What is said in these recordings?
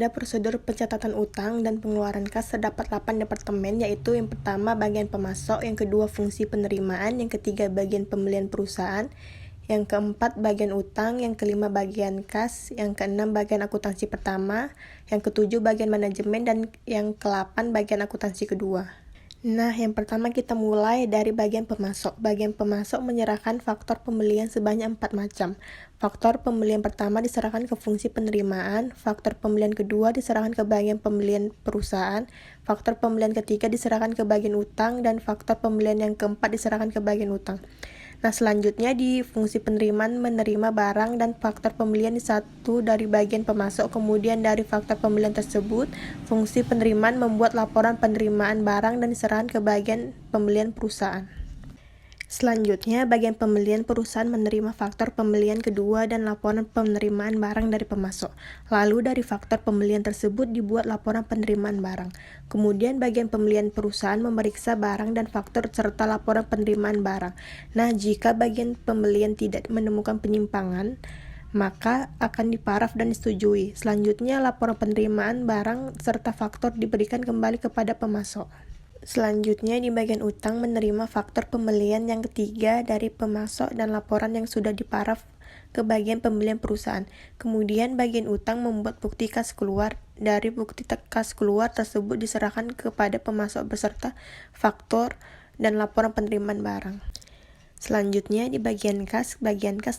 Pada prosedur pencatatan utang dan pengeluaran kas terdapat 8 departemen, yaitu yang pertama bagian pemasok, yang kedua fungsi penerimaan, yang ketiga bagian pembelian perusahaan, yang keempat bagian utang, yang kelima bagian kas, yang keenam bagian akuntansi pertama, yang ketujuh bagian manajemen, dan yang ke-8 bagian akuntansi kedua. Nah, yang pertama kita mulai dari bagian pemasok. Bagian pemasok menyerahkan faktor pembelian sebanyak 4 macam. Faktor pembelian pertama diserahkan ke fungsi penerimaan, faktor pembelian kedua diserahkan ke bagian pembelian perusahaan, faktor pembelian ketiga diserahkan ke bagian utang, dan faktor pembelian yang keempat diserahkan ke bagian utang. Nah, selanjutnya di fungsi penerimaan menerima barang dan faktor pembelian di satu dari bagian pemasok. Kemudian dari faktor pembelian tersebut, fungsi penerimaan membuat laporan penerimaan barang dan diserahkan ke bagian pembelian perusahaan. Selanjutnya, bagian pembelian perusahaan menerima faktor pembelian kedua dan laporan penerimaan barang dari pemasok. Lalu dari faktor pembelian tersebut dibuat laporan penerimaan barang. Kemudian bagian pembelian perusahaan memeriksa barang dan faktor serta laporan penerimaan barang. Nah, jika bagian pembelian tidak menemukan penyimpangan, maka akan diparaf dan disetujui. Selanjutnya, laporan penerimaan barang serta faktor diberikan kembali kepada pemasok. Selanjutnya, di bagian utang menerima faktor pembelian yang ketiga dari pemasok dan laporan yang sudah diparaf ke bagian pembelian perusahaan. Kemudian bagian utang membuat bukti kas keluar. Dari bukti kas keluar tersebut diserahkan kepada pemasok beserta faktor dan laporan penerimaan barang. Selanjutnya di bagian kas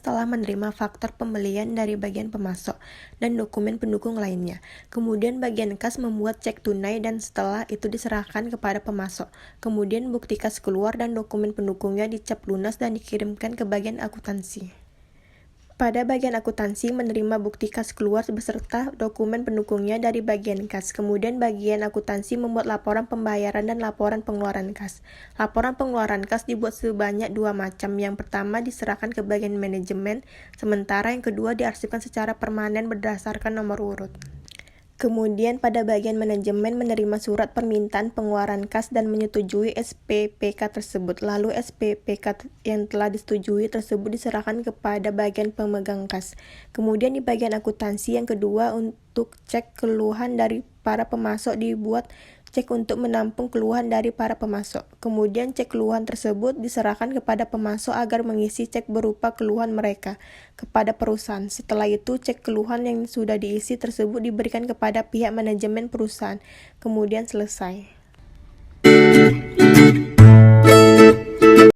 telah menerima faktor pembelian dari bagian pemasok dan dokumen pendukung lainnya. Kemudian bagian kas membuat cek tunai dan setelah itu diserahkan kepada pemasok. Kemudian bukti kas keluar dan dokumen pendukungnya dicap lunas dan dikirimkan ke bagian akuntansi. Pada bagian akuntansi menerima bukti kas keluar beserta dokumen pendukungnya dari bagian kas. Kemudian bagian akuntansi membuat laporan pembayaran dan laporan pengeluaran kas. Laporan pengeluaran kas dibuat sebanyak 2 macam. Yang pertama diserahkan ke bagian manajemen, sementara yang kedua diarsipkan secara permanen berdasarkan nomor urut. Kemudian pada bagian manajemen menerima surat permintaan pengeluaran kas dan menyetujui SPPK tersebut. Lalu SPPK yang telah disetujui tersebut diserahkan kepada bagian pemegang kas. Kemudian di bagian akuntansi yang kedua untuk cek keluhan dari para pemasok dibuat cek untuk menampung keluhan dari para pemasok. Kemudian cek keluhan tersebut diserahkan kepada pemasok agar mengisi cek berupa keluhan mereka kepada perusahaan. Setelah itu cek keluhan yang sudah diisi tersebut diberikan kepada pihak manajemen perusahaan. Kemudian selesai.